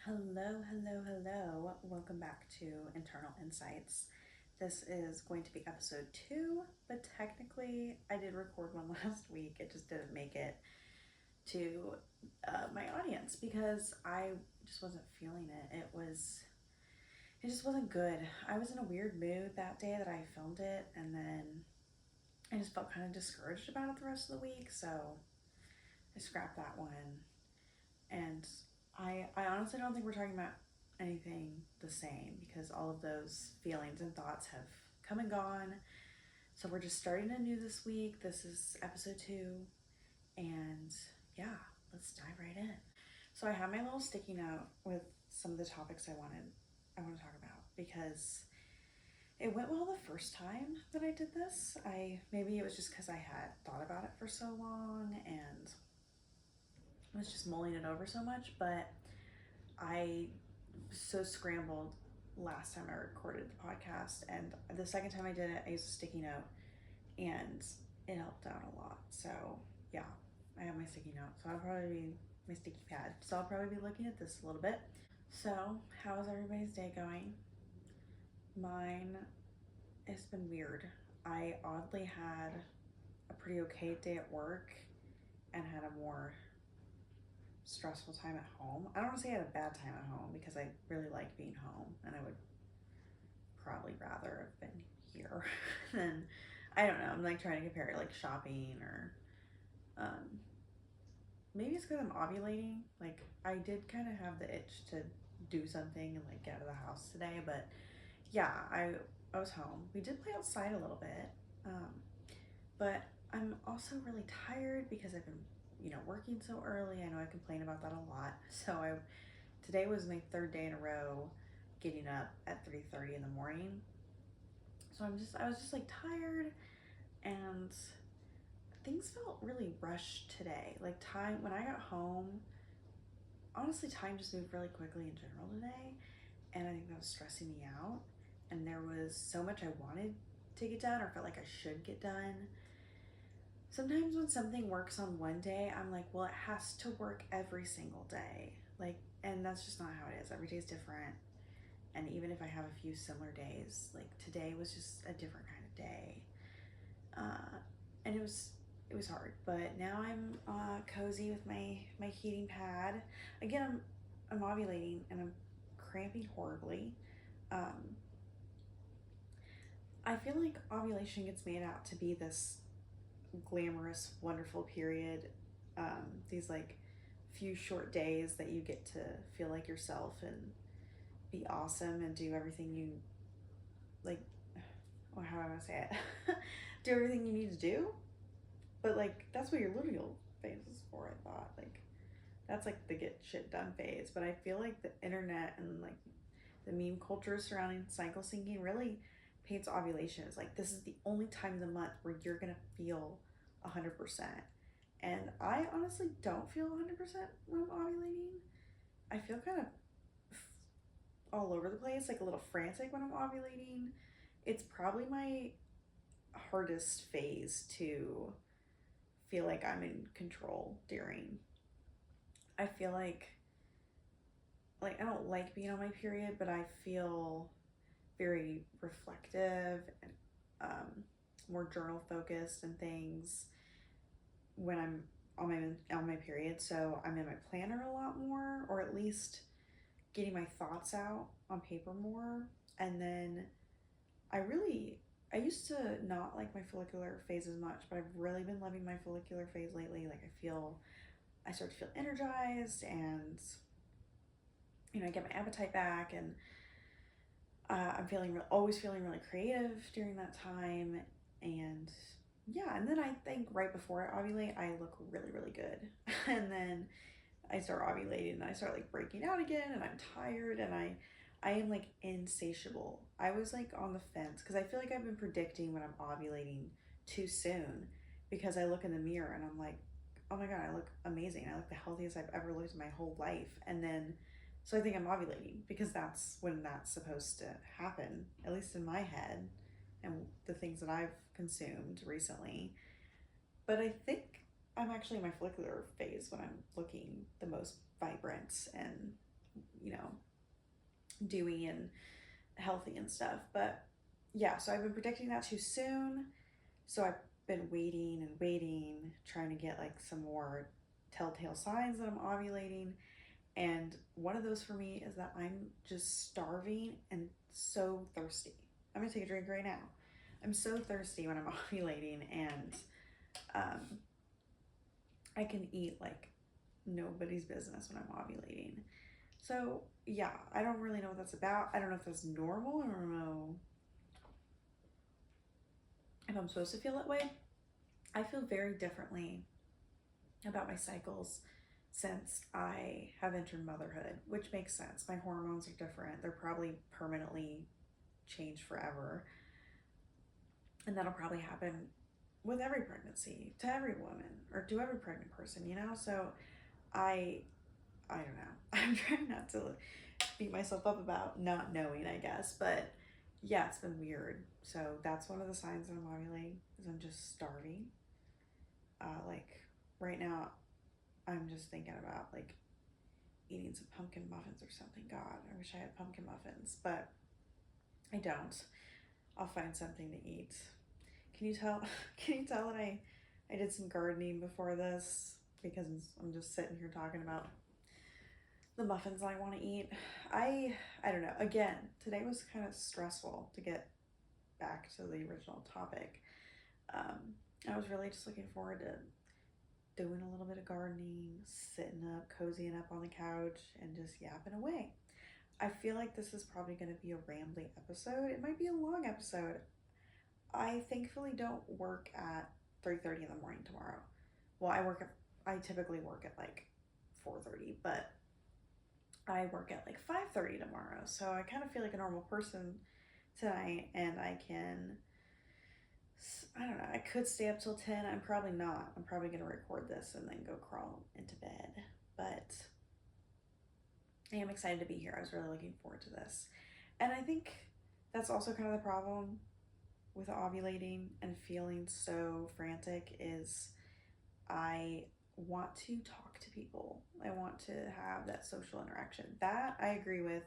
Hello, hello, hello. Welcome back to Internal Insights. This is going to be episode 2, but technically I did record one last week. It just didn't make it to my audience because I just wasn't feeling it. It just wasn't good. I was in a weird mood that day that I filmed it, and then I just felt kind of discouraged about it the rest of the week, so I scrapped that one. And I honestly don't think we're talking about anything the same because all of those feelings and thoughts have come and gone. So we're just starting anew this week. This is episode 2. And yeah, let's dive right in. So I have my little sticky note with some of the topics I want to talk about because it went well the first time that I did this. Maybe it was just because I had thought about it for so long and I was just mulling it over so much, but I was so scrambled last time I recorded the podcast, and the second time I did it, I used a sticky note, and it helped out a lot. So yeah, I have my sticky note, so I'll probably be my sticky pad. So I'll probably be looking at this a little bit. So how's everybody's day going? Mine has been weird. I oddly had a pretty okay day at work and had a more stressful time at home. I don't want to say I had a bad time at home because I really like being home and I would probably rather have been here than, I don't know, I'm like trying to compare it like shopping or maybe it's because I'm ovulating. Like I did kind of have the itch to do something and like get out of the house today, but yeah, I was home. We did play outside a little bit, but I'm also really tired because I've been working so early. I know I complain about that a lot. So today was my third day in a row getting up at 3:30 in the morning. So I was just like tired and things felt really rushed today. Like time when I got home, honestly time just moved really quickly in general today, and I think that was stressing me out. And there was so much I wanted to get done or felt like I should get done. Sometimes when something works on one day, I'm like, well, it has to work every single day. Like, and that's just not how it is. Every day is different. And even if I have a few similar days, like today was just a different kind of day. And it was hard, but now I'm cozy with my heating pad. Again, I'm ovulating and I'm cramping horribly. Um, I feel like ovulation gets made out to be this glamorous, wonderful period. These like few short days that you get to feel like yourself and be awesome and do everything you like. Or how do I want to say it? Do everything you need to do. But like that's what your luteal phase is for. I thought like that's like the get shit done phase. But I feel like the internet and like the meme culture surrounding cycle syncing really paints ovulation as like this is the only time of the month where you're gonna feel 100%. And I honestly don't feel 100% when I'm ovulating. I feel kind of all over the place, like a little frantic when I'm ovulating. It's probably my hardest phase to feel like I'm in control during. I feel like I don't like being on my period, but I feel very reflective and more journal focused and things when I'm on my period. So I'm in my planner a lot more, or at least getting my thoughts out on paper more. And then I used to not like my follicular phase as much, but I've really been loving my follicular phase lately. Like I start to feel energized, and I get my appetite back, and I'm always feeling really creative during that time. And yeah, and then I think right before I ovulate, I look really, really good. And then I start ovulating and I start like breaking out again, and I'm tired, and I am like insatiable. I was like on the fence because I feel like I've been predicting when I'm ovulating too soon because I look in the mirror and I'm like, oh my God, I look amazing. I look the healthiest I've ever looked in my whole life. And then, so I think I'm ovulating because that's when that's supposed to happen, at least in my head and the things that I've consumed recently. But I think I'm actually in my follicular phase when I'm looking the most vibrant and, dewy and healthy and stuff. But yeah, so I've been predicting that too soon. So I've been waiting and waiting, trying to get like some more telltale signs that I'm ovulating. And one of those for me is that I'm just starving and so thirsty. I'm gonna take a drink right now. I'm so thirsty when I'm ovulating, and um, I can eat like nobody's business when I'm ovulating. So yeah, I don't really know what that's about. I don't know if that's normal. I don't know if I'm supposed to feel that way. I feel very differently about my cycles since I have entered motherhood, which makes sense. My hormones are different. They're probably permanently changed forever. And that'll probably happen with every pregnancy, to every woman, or to every pregnant person, you know? So I I don't know. I'm trying not to beat myself up about not knowing, I guess, but yeah, it's been weird. So that's one of the signs that I'm ovulating is I'm just starving. Like right now, I'm just thinking about like eating some pumpkin muffins or something. God, I wish I had pumpkin muffins, but I don't. I'll find something to eat. Can you tell? Can you tell that I did some gardening before this because I'm just sitting here talking about the muffins I want to eat. I don't know. Again, today was kind of stressful to get back to the original topic. I was really just looking forward to doing a little bit of gardening, sitting up, cozying up on the couch, and just yapping away. I feel like this is probably going to be a rambly episode. It might be a long episode. I thankfully don't work at 3:30 in the morning tomorrow. Well, I typically work at like 4:30, but I work at like 5:30 tomorrow. So I kind of feel like a normal person tonight, and I don't know, I could stay up till 10. I'm probably not. I'm probably going to record this and then go crawl into bed. But I am excited to be here. I was really looking forward to this. And I think that's also kind of the problem with ovulating and feeling so frantic is I want to talk to people. I want to have that social interaction. That I agree with.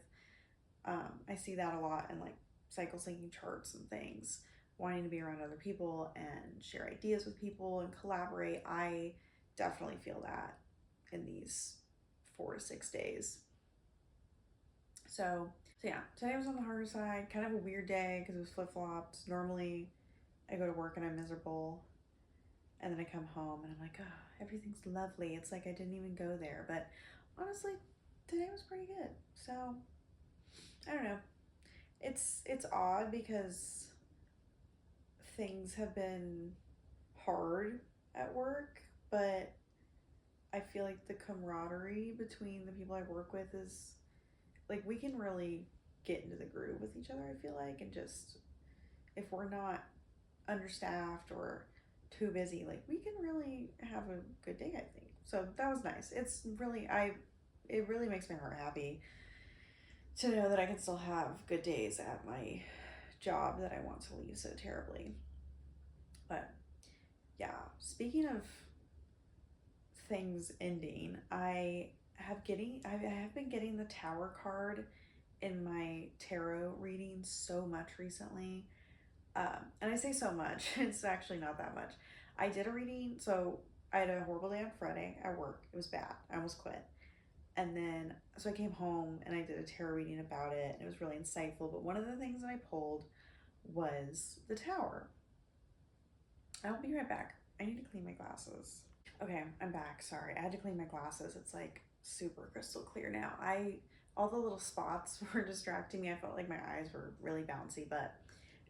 I see that a lot in like cycle syncing charts and things, wanting to be around other people and share ideas with people and collaborate. I definitely feel that in these 4 to 6 days. So yeah, today was on the harder side, kind of a weird day because it was flip flops. Normally I go to work and I'm miserable, and then I come home and I'm like, oh, everything's lovely. It's like I didn't even go there. But honestly, today was pretty good. So I don't know. It's odd because things have been hard at work, but I feel like the camaraderie between the people I work with is like we can really get into the groove with each other, I feel like, and just if we're not understaffed or too busy, like we can really have a good day, I think. So that was nice. It really makes my heart happy to know that I can still have good days at my job that I want to leave so terribly. But yeah, speaking of things ending, I have been getting the Tower card in my tarot readings so much recently. And I say so much, it's actually not that much. I did a reading, so I had a horrible day on Friday at work. It was bad. I almost quit. And then, so I came home and I did a tarot reading about it, and it was really insightful. But one of the things that I pulled was the Tower. I'll be right back. I need to clean my glasses. Okay, I'm back. Sorry, I had to clean my glasses. It's like super crystal clear now. All the little spots were distracting me. I felt like my eyes were really bouncy. But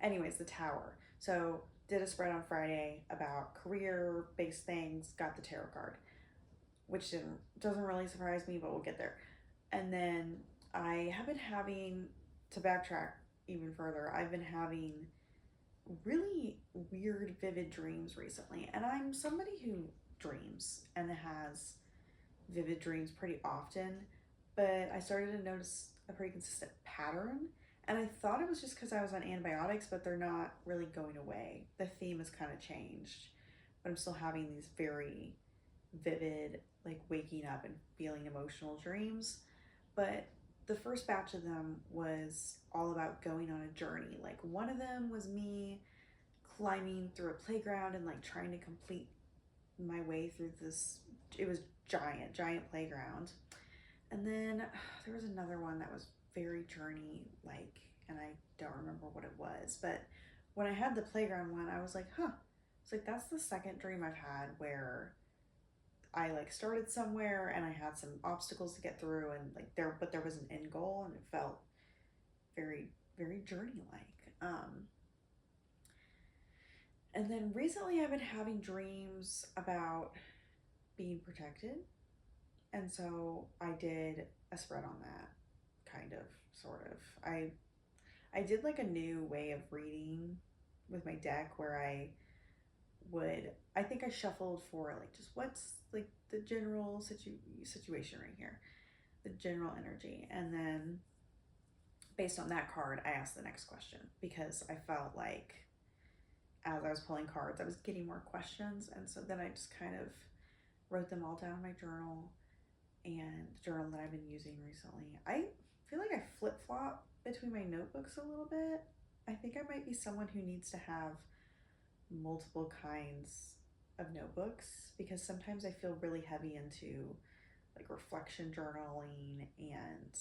anyways, the Tower. So did a spread on Friday about career-based things. Got the tarot card, which doesn't really surprise me, but we'll get there. And then I have been having to backtrack even further. I've been having really weird, vivid dreams recently, and I'm somebody who dreams and has vivid dreams pretty often, but I started to notice a pretty consistent pattern, and I thought it was just because I was on antibiotics, but they're not really going away. The theme has kind of changed, but I'm still having these very vivid, like waking up and feeling emotional dreams. But the first batch of them was all about going on a journey. Like one of them was me climbing through a playground and like trying to complete my way through this. It was giant playground. And then there was another one that was very journey like, and I don't remember what it was, but when I had the playground one, I was like, huh. It's like that's the second dream I've had where I like started somewhere and I had some obstacles to get through and like there was an end goal and it felt very journey like. And then recently I've been having dreams about being protected. And so I did a spread on that, kind of, sort of. I did like a new way of reading with my deck where I think I shuffled for like just what's like the general situation right here, the general energy. And then based on that card, I asked the next question because I felt like as I was pulling cards, I was getting more questions. And so then I just kind of wrote them all down in my journal and the journal that I've been using recently. I feel like I flip flop between my notebooks a little bit. I think I might be someone who needs to have multiple kinds of notebooks because sometimes I feel really heavy into like reflection journaling and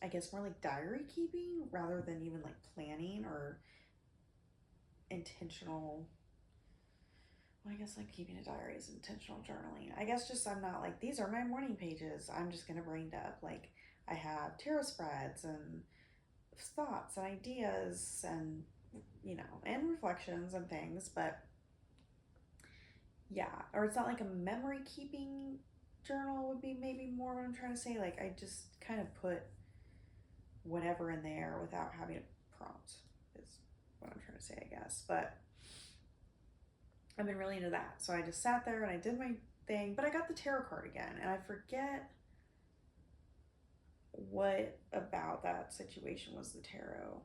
I guess more like diary keeping rather than even like planning or intentional. Well, I guess like keeping a diary is intentional journaling. I guess just I'm not like these are my morning pages. I'm just gonna brain dump. Like I have tarot spreads and thoughts and ideas and and reflections and things, but yeah, or it's not like a memory keeping journal would be maybe more what I'm trying to say. Like I just kind of put whatever in there without having a prompt is what I'm trying to say, I guess. But I've been really into that. So I just sat there and I did my thing, but I got the tarot card again and I forget what about that situation was the tarot.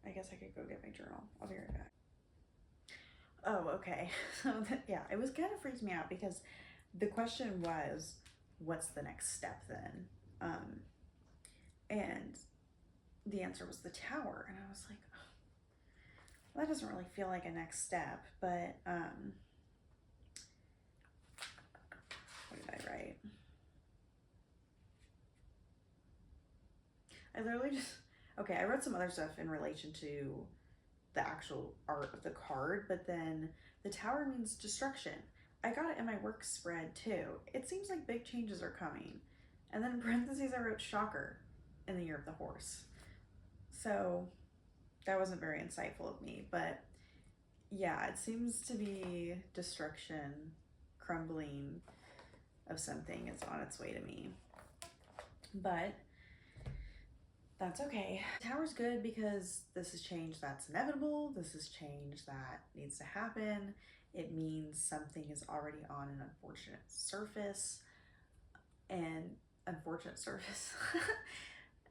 I guess I could go get my journal. I'll be right back. Oh, okay. So yeah, it was kind of freaked me out because the question was, what's the next step then? And the answer was the tower. And I was like, oh, well, that doesn't really feel like a next step, but what did I write? I literally just, okay, I wrote some other stuff in relation to the actual art of the card, but then the tower means destruction. I got it in my work spread too. It seems like big changes are coming. And then in parentheses, I wrote shocker in the year of the horse. So that wasn't very insightful of me, but yeah, it seems to be destruction, crumbling of something is on its way to me. But that's okay. Tower's good because this is change that's inevitable. This is change that needs to happen. It means something is already on an unfortunate surface. And unfortunate surface.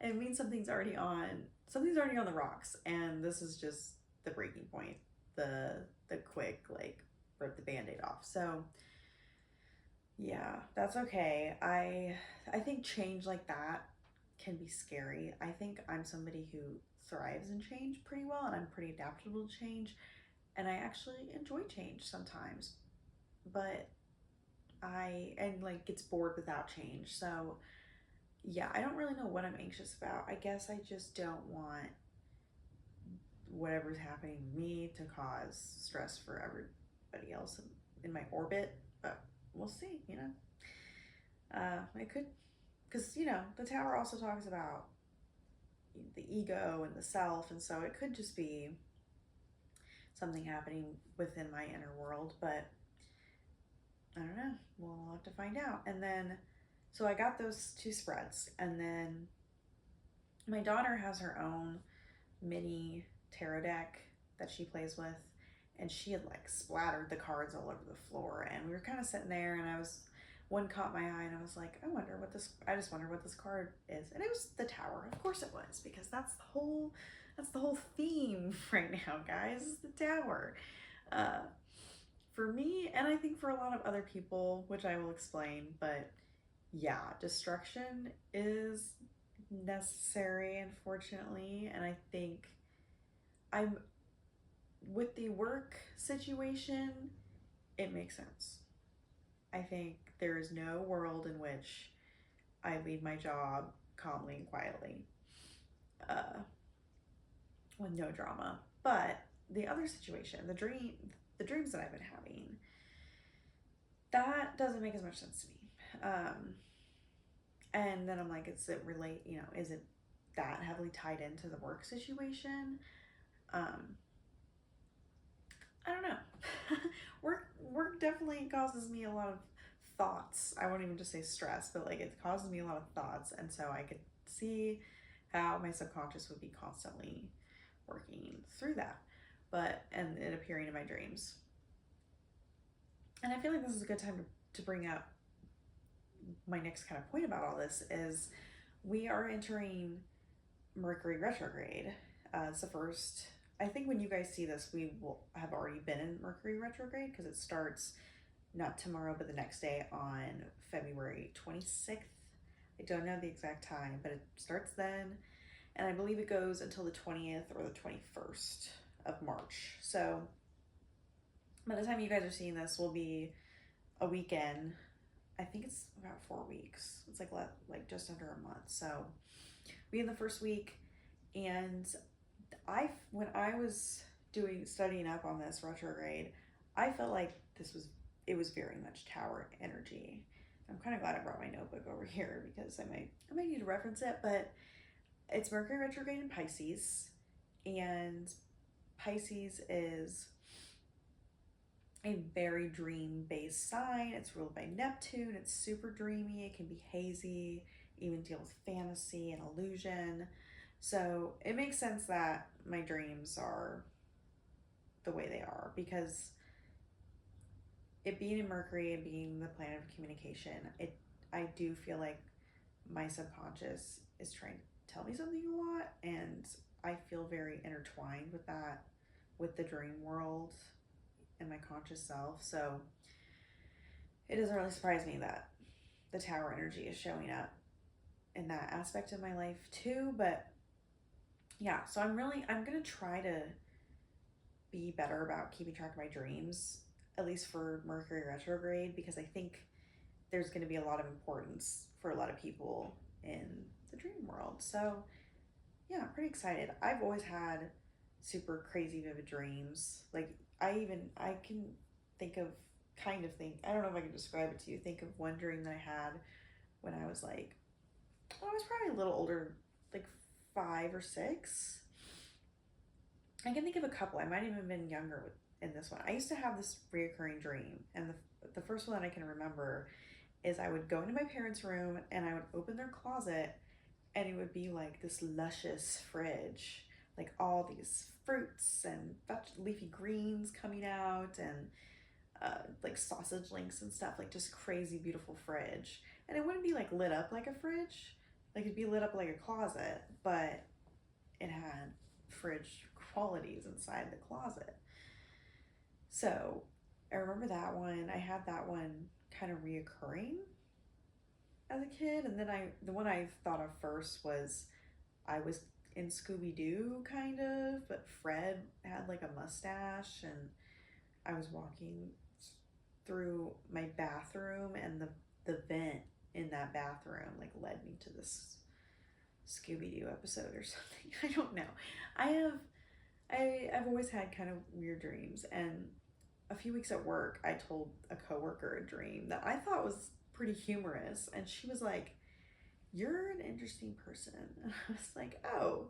It means something's already on the rocks. And this is just the breaking point. The quick, like, rip the band-aid off. So yeah, that's okay. I think change like that can be scary. I think I'm somebody who thrives in change pretty well and I'm pretty adaptable to change and I actually enjoy change sometimes. But gets bored without change. So yeah, I don't really know what I'm anxious about. I guess I just don't want whatever's happening to me to cause stress for everybody else in my orbit, but we'll see, I could, because the tower also talks about the ego and the self, and so it could just be something happening within my inner world, but I don't know. We'll have to find out. And then, so I got those two spreads, and then my daughter has her own mini tarot deck that she plays with, and she had like splattered the cards all over the floor, and we were kind of sitting there, and one caught my eye and I was like, I just wonder what this card is. And it was the tower. Of course it was, because that's the whole theme right now, guys, is the tower. For me, and I think for a lot of other people, which I will explain, but yeah, destruction is necessary, unfortunately. And I think I'm with the work situation, it makes sense. I think there is no world in which I leave my job calmly and quietly, uh, with no drama. But the other situation, the dreams that I've been having, that doesn't make as much sense to me. And then I'm like, is it that heavily tied into the work situation? Um, I don't know. Work definitely causes me a lot of thoughts. I won't even just say stress, but like it causes me a lot of thoughts, and so I could see how my subconscious would be constantly working through that, but and it appearing in my dreams. And I feel like this is a good time to bring up my next kind of point about all this is we are entering Mercury retrograde. It's the first. I think when you guys see this, we will have already been in Mercury retrograde because it starts not tomorrow, but the next day on February 26th. I don't know the exact time, but it starts then. And I believe it goes until the 20th or the 21st of March. So by the time you guys are seeing this, will be a weekend. I think it's about 4 weeks. It's like just under a month. So we in the first week, and when I was studying up on this retrograde, I felt like it was very much tower energy. I'm kind of glad I brought my notebook over here because I might need to reference it, but it's Mercury retrograde in Pisces, and Pisces is a very dream based sign. It's ruled by Neptune. It's super dreamy. It can be hazy, even deal with fantasy and illusion. So it makes sense that my dreams are the way they are because it being in Mercury and being the planet of communication, I do feel like my subconscious is trying to tell me something a lot, and I feel very intertwined with that, with the dream world and my conscious self. So it doesn't really surprise me that the tower energy is showing up in that aspect of my life too. But yeah, so I'm gonna try to be better about keeping track of my dreams, at least for Mercury retrograde, because I think there's going to be a lot of importance for a lot of people in the dream world. So yeah, I'm pretty excited. I've always had super crazy vivid dreams. Like I can think of I don't know if I can describe it to you. Think of one dream that I had when I was like, I was probably a little older, like 5 or 6. I can think of a couple. I might even have been younger in this one. I used to have this reoccurring dream, and the first one that I can remember is I would go into my parents' room and I would open their closet, and it would be like this luscious fridge, like all these fruits and leafy greens coming out, and like sausage links and stuff, like just crazy beautiful fridge. And it wouldn't be like lit up like a fridge, like it'd be lit up like a closet, but it had fridge qualities inside the closet. So I remember that one. I had that one kind of reoccurring as a kid, and then the one I thought of first was I was in Scooby Doo kind of, but Fred had like a mustache, and I was walking through my bathroom, and the vent in that bathroom like led me to this Scooby Doo episode or something. I don't know. I've always had kind of weird dreams, and a few weeks at work, I told a coworker a dream that I thought was pretty humorous, and she was like, "You're an interesting person." And I was like, "Oh,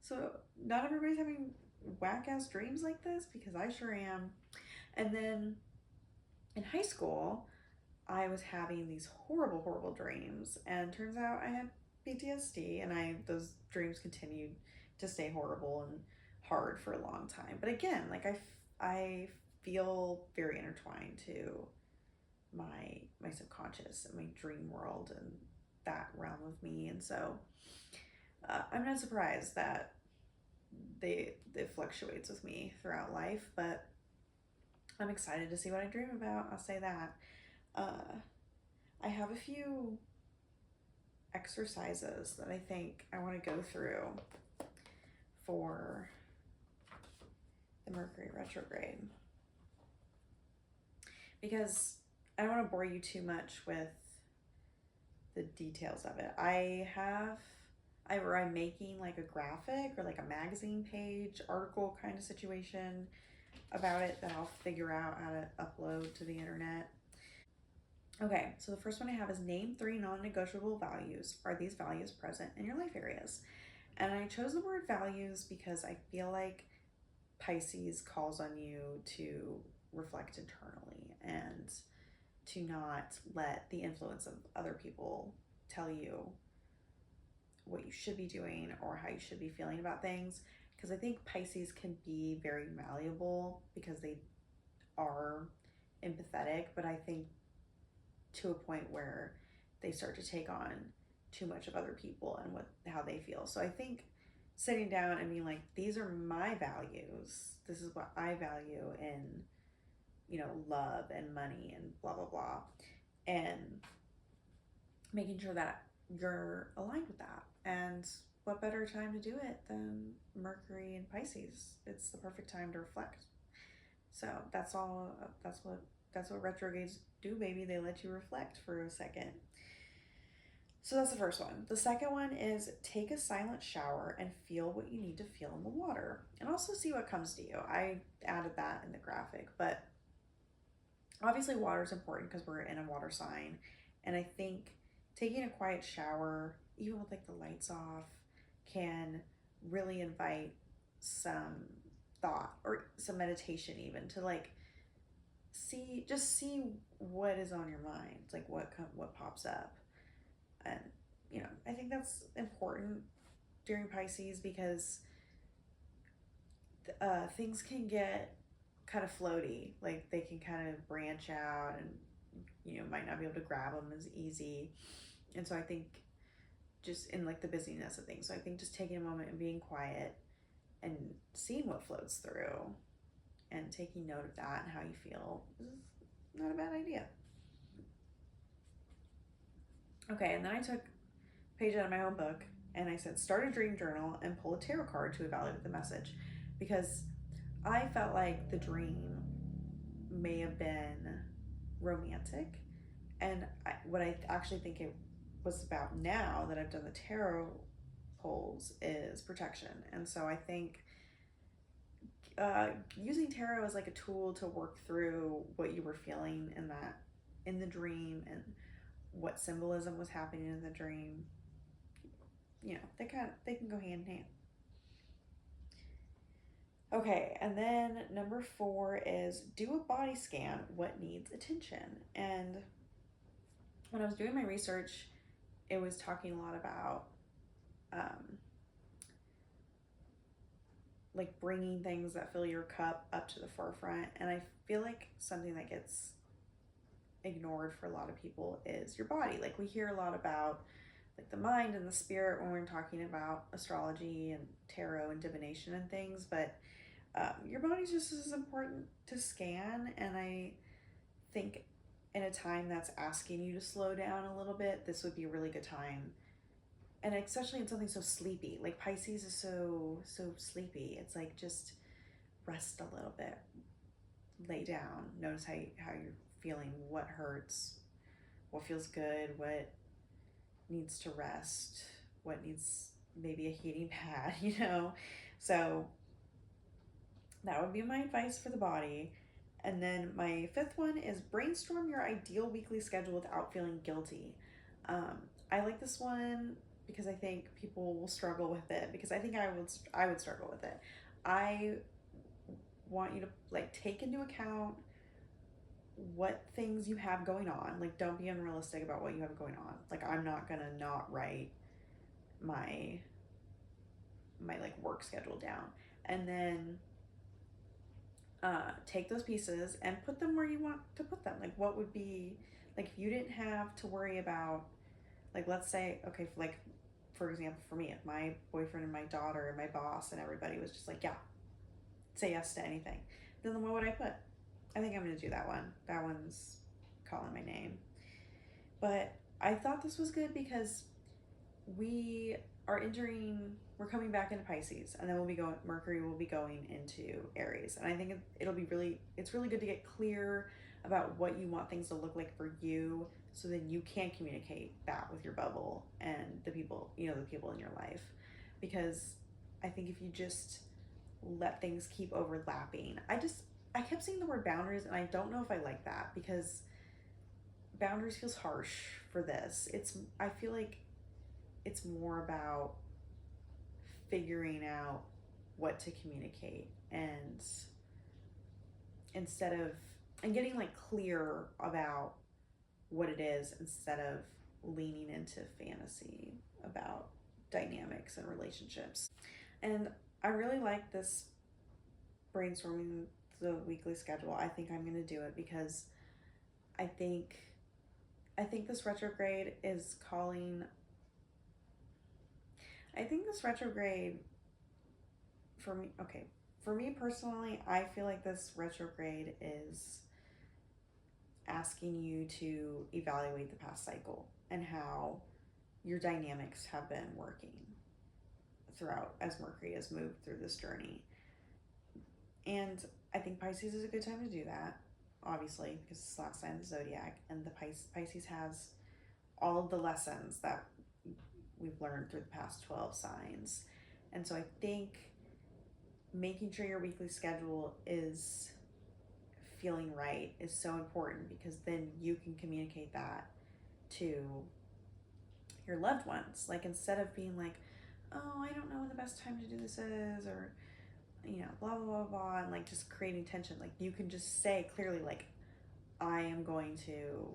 so not everybody's having whack ass dreams like this because I sure am." And then in high school, I was having these horrible, horrible dreams, and turns out I had PTSD, and those dreams continued to stay horrible and hard for a long time. But again, like I feel very intertwined to my subconscious and my dream world and that realm of me, and so I'm not surprised that it fluctuates with me throughout life, but I'm excited to see what I dream about. I'll say that. I have a few exercises that I think I want to go through for the Mercury retrograde, because I don't want to bore you too much with the details of it. I'm making like a graphic or like a magazine page article kind of situation about it that I'll figure out how to upload to the internet. Okay, so the first one I have is name 3 non-negotiable values. Are these values present in your life areas? And I chose the word values because I feel like Pisces calls on you to reflect internally and to not let the influence of other people tell you what you should be doing or how you should be feeling about things. Because I think Pisces can be very malleable because they are empathetic, but I think to a point where they start to take on too much of other people and how they feel. So I think sitting down and being like, these are my values. This is what I value in, love and money and blah, blah, blah. And making sure that you're aligned with that. And what better time to do it than Mercury and Pisces? It's the perfect time to reflect. So that's what retrogrades do, baby. They let you reflect for a second. So that's the first one. The second one is take a silent shower and feel what you need to feel in the water, and also see what comes to you. I added that in the graphic, but obviously water is important because we're in a water sign, and I think taking a quiet shower, even with like the lights off, can really invite some thought or some meditation, even to like see what is on your mind, like what pops up. And I think that's important during Pisces because things can get kind of floaty, like they can kind of branch out and might not be able to grab them as easy. And so I think just in like the busyness of things, so I think just taking a moment and being quiet and seeing what floats through and taking note of that and how you feel is not a bad idea. Okay, and then I took a page out of my own book and I said, start a dream journal and pull a tarot card to evaluate the message, because I felt like the dream may have been romantic, and what I actually think it was about now that I've done the tarot pulls is protection. And so I think using tarot as like a tool to work through what you were feeling in the dream and what symbolism was happening in the dream, they can go hand in hand. Okay, and then number 4 is do a body scan. What needs attention? And when I was doing my research, it was talking a lot about like bringing things that fill your cup up to the forefront. And I feel like something that gets ignored for a lot of people is your body. Like we hear a lot about like the mind and the spirit when we're talking about astrology and tarot and divination and things, but your body's just as important to scan. And I think in a time that's asking you to slow down a little bit, this would be a really good time. And especially in something so sleepy, like Pisces is so sleepy. It's like just rest a little bit, lay down, notice how you're feeling, what hurts, what feels good, what needs to rest, what needs maybe a heating pad, So that would be my advice for the body. And then my 5th one is brainstorm your ideal weekly schedule without feeling guilty. I like this one because I think people will struggle with it, because I think I would struggle with it. I want you to like take into account what things you have going on. Like don't be unrealistic about what you have going on. Like I'm not gonna not write my like work schedule down, and then take those pieces and put them where you want to put them. Like what would be, like if you didn't have to worry about, like let's say, okay, like for example, for me, if my boyfriend and my daughter and my boss and everybody was just like, yeah, say yes to anything, then what would I put? I think I'm gonna do that one. That one's calling my name. But I thought this was good because we we're coming back into Pisces, and then Mercury will be going into Aries. And I think it's really good to get clear about what you want things to look like for you, so then you can communicate that with your bubble and the people in your life. Because I think if you just let things keep overlapping, I kept seeing the word boundaries, and I don't know if I like that, because boundaries feels harsh for this. I feel like it's more about figuring out what to communicate, and instead of and getting like clear about what it is, instead of leaning into fantasy about dynamics and relationships. And I really like this brainstorming the weekly schedule. I think I'm going to do it because I think this retrograde is calling. I think this retrograde for me, okay, for me personally, I feel like this retrograde is asking you to evaluate the past cycle and how your dynamics have been working throughout as Mercury has moved through this journey. And I think Pisces is a good time to do that, obviously, because it's the last sign of the zodiac, and the Pisces has all of the lessons that we've learned through the past 12 signs. And so I think making sure your weekly schedule is feeling right is so important, because then you can communicate that to your loved ones. Like, instead of being like, oh, I don't know when the best time to do this is, or blah blah blah blah, and like just creating tension. Like, you can just say clearly, like, I am going to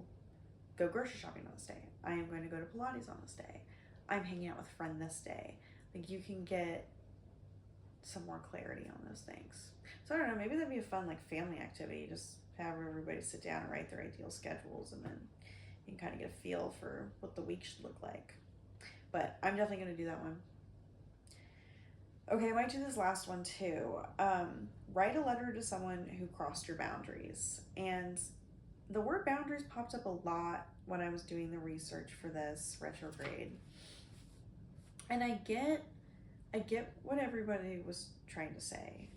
go grocery shopping on this day, I am going to go to Pilates on this day, I'm hanging out with a friend this day. Like, you can get some more clarity on those things. So I don't know, maybe that'd be a fun like family activity, just have everybody sit down and write their ideal schedules, and then you can kind of get a feel for what the week should look like. But I'm definitely going to do that one. Okay, I might do this last one too. Write a letter to someone who crossed your boundaries. And the word boundaries popped up a lot when I was doing the research for this retrograde. And I get what everybody was trying to say.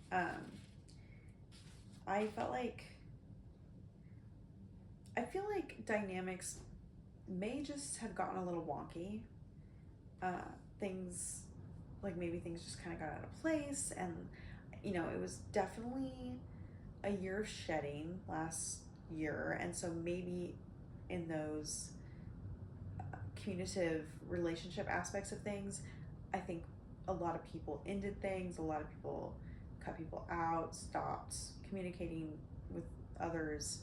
I feel like dynamics may just have gotten a little wonky. Things just kind of got out of place, and it was definitely a year of shedding last year, and so maybe in those communicative relationship aspects of things, I think a lot of people ended things, a lot of people cut people out, stopped communicating with others.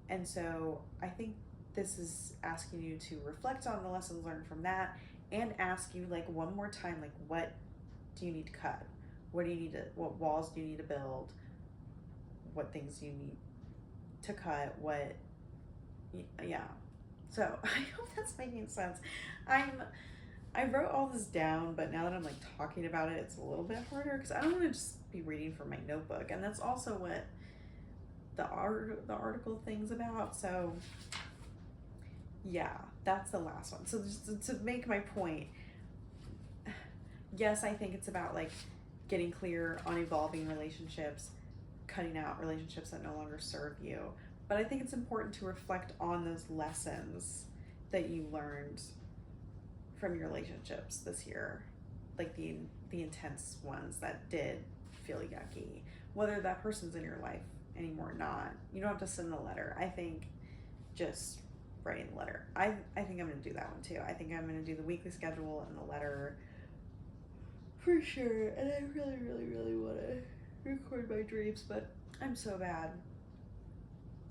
And so I think this is asking you to reflect on the lessons learned from that, and ask you like one more time, like, what do you need to cut? What walls do you need to build? What things do you need to cut? Yeah. So I hope that's making sense. I wrote all this down, but now that I'm like talking about it, it's a little bit harder, because I don't want to just be reading from my notebook, and that's also what the article thing's about. So yeah, that's the last one. So just to make my point, yes, I think it's about like getting clear on evolving relationships, cutting out relationships that no longer serve you. But I think it's important to reflect on those lessons that you learned from your relationships this year, like the intense ones that did feel yucky, whether that person's in your life anymore or not. You don't have to send the letter. I think just writing the letter. I think I'm going to do that one too. I think I'm going to do the weekly schedule and the letter for sure. And I really, really, really want to record my dreams, but I'm so bad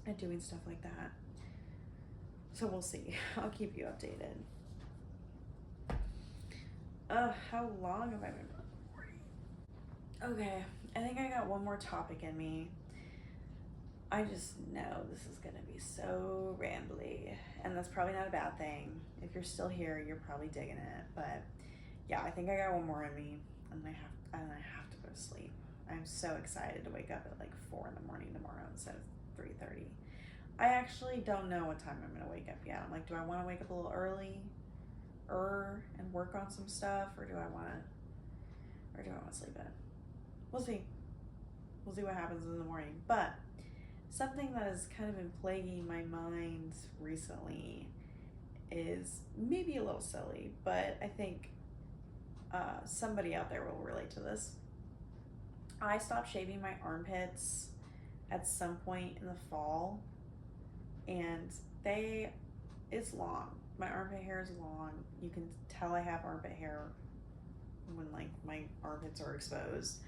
at doing stuff like that. So we'll see. I'll keep you updated. How long have I been recording? Okay, I think I got one more topic in me. I just know this is gonna be so rambly, and that's probably not a bad thing. If you're still here, you're probably digging it. But yeah, I think I got one more in me, and I have to go to sleep. I'm so excited to wake up at like 4 a.m. tomorrow instead of 3:30. I actually don't know what time I'm gonna wake up yet. I'm like, do I want to wake up a little early, and work work on some stuff, or do I want to sleep in? We'll see. We'll see what happens in the morning. But something that has kind of been plaguing my mind recently is maybe a little silly, but I think somebody out there will relate to this. I stopped shaving my armpits at some point in the fall, and it's long. My armpit hair is long. You can tell I have armpit hair when like my armpits are exposed,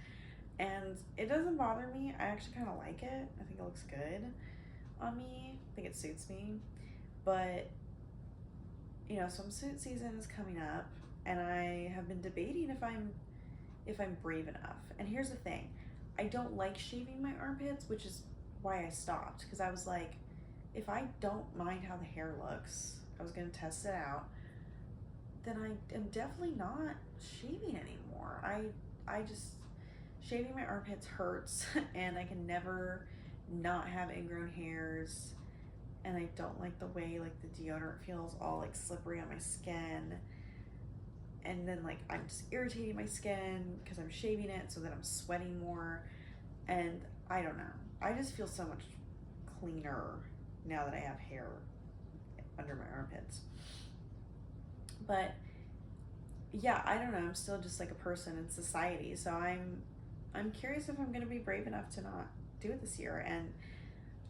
and it doesn't bother me. I actually kind of like it. I think it looks good on me. I think it suits me. But swimsuit season is coming up, and I have been debating if I'm brave enough. And here's the thing, I don't like shaving my armpits, which is why I stopped, because I was like, if I don't mind how the hair looks, I was going to test it out, then I am definitely not shaving anymore. I just, shaving my armpits hurts, and I can never not have ingrown hairs, and I don't like the way like the deodorant feels all like slippery on my skin, and then like I'm just irritating my skin because I'm shaving it so that I'm sweating more, and I don't know. I just feel so much cleaner now that I have hair under my armpits. But yeah, I don't know. I'm still just like a person in society, so I'm curious if I'm gonna be brave enough to not do it this year. And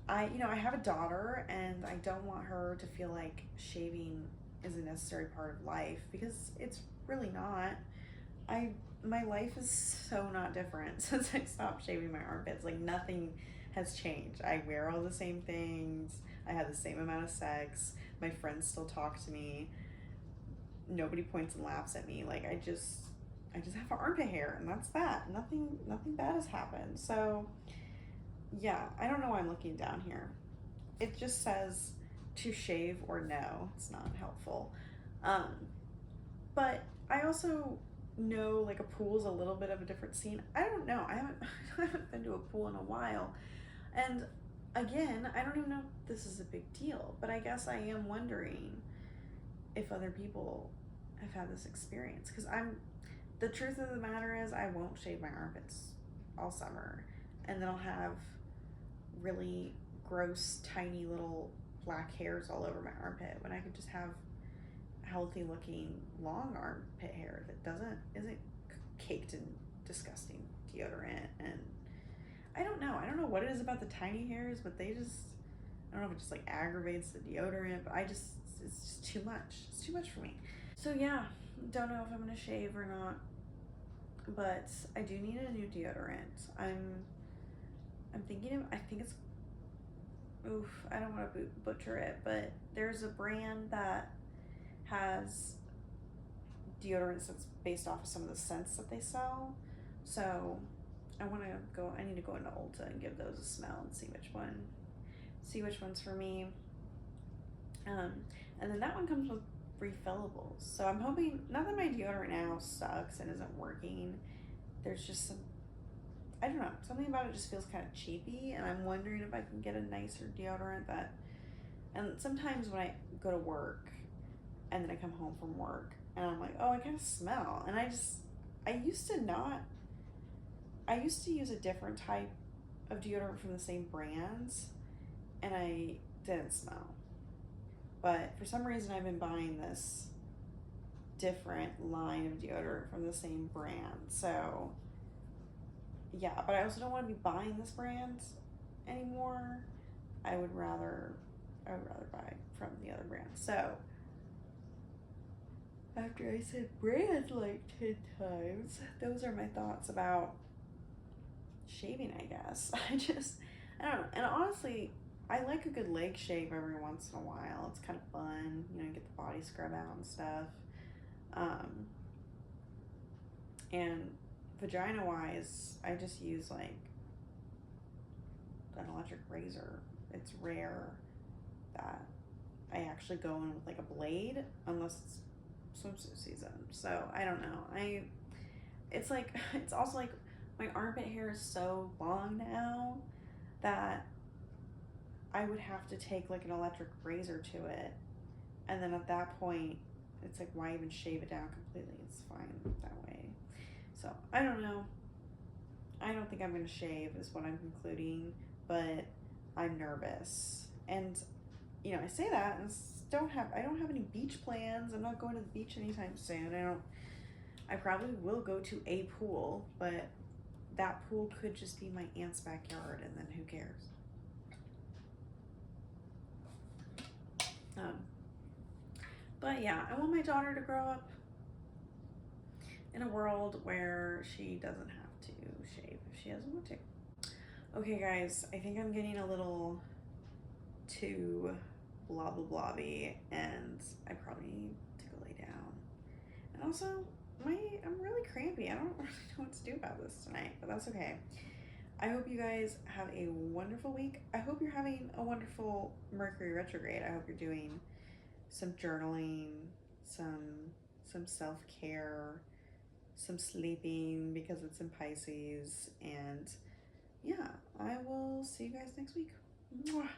I have a daughter, and I don't want her to feel like shaving is a necessary part of life, because it's really not. My life is so not different since I stopped shaving my armpits. Like nothing has changed. I wear all the same things. I have the same amount of sex. My friends still talk to me. Nobody points and laughs at me. Like I just have armpit hair, and that's that. Nothing bad has happened. So yeah, I don't know why I'm looking down here. It just says to shave or no. It's not helpful. But I also know like a pool's a little bit of a different scene. I don't know. I haven't been to a pool in a while. And again, I don't even know if this is a big deal, but I guess I am wondering if other people have had this experience, because the truth of the matter is I won't shave my armpits all summer, and then I'll have really gross tiny little black hairs all over my armpit when I could just have healthy looking long armpit hair that isn't caked in disgusting deodorant. And I don't know what it is about the tiny hairs, but I don't know if it just like aggravates the deodorant, but it's just too much. It's too much for me. So yeah, don't know if I'm gonna shave or not, but I do need a new deodorant. I'm thinking I think it's, I don't want to butcher it, but there's a brand that has deodorants that's based off of some of the scents that they sell. So I need to go into Ulta and give those a smell and see which one's for me. And then that one comes with refillables. So I'm hoping, not that my deodorant now sucks and isn't working, there's just I don't know, something about it just feels kind of cheapy, and I'm wondering if I can get a nicer deodorant and sometimes when I go to work and then I come home from work and I'm like, oh, I kind of smell, and I used to use a different type of deodorant from the same brands, and I didn't smell. But for some reason I've been buying this different line of deodorant from the same brand. So yeah, but I also don't want to be buying this brand anymore. I would rather buy from the other brand. So after I said brand like 10 times, those are my thoughts about shaving, I guess. I don't know. And honestly, I like a good leg shave every once in a while. It's kind of fun, get the body scrub out and stuff. And vagina wise, I just use like an electric razor. It's rare that I actually go in with like a blade unless it's swimsuit season. So I don't know. It's also like my armpit hair is so long now that I would have to take like an electric razor to it, and then at that point it's like, why even shave it down completely? It's fine that way. So I don't know. I don't think I'm gonna shave is what I'm concluding, but I'm nervous. And you know, I say that and I don't have any beach plans. I'm not going to the beach anytime soon. I probably will go to a pool, but that pool could just be my aunt's backyard, and then who cares? But yeah, I want my daughter to grow up in a world where she doesn't have to shave if she doesn't want to. Okay, guys, I think I'm getting a little too blah blah blobby, and I probably need to go lay down. And also, I'm really crampy. I don't really know what to do about this tonight, but that's okay. I hope you guys have a wonderful week. I hope you're having a wonderful Mercury retrograde. I hope you're doing some journaling, some self-care, some sleeping because it's in Pisces, and yeah, I will see you guys next week. Mwah.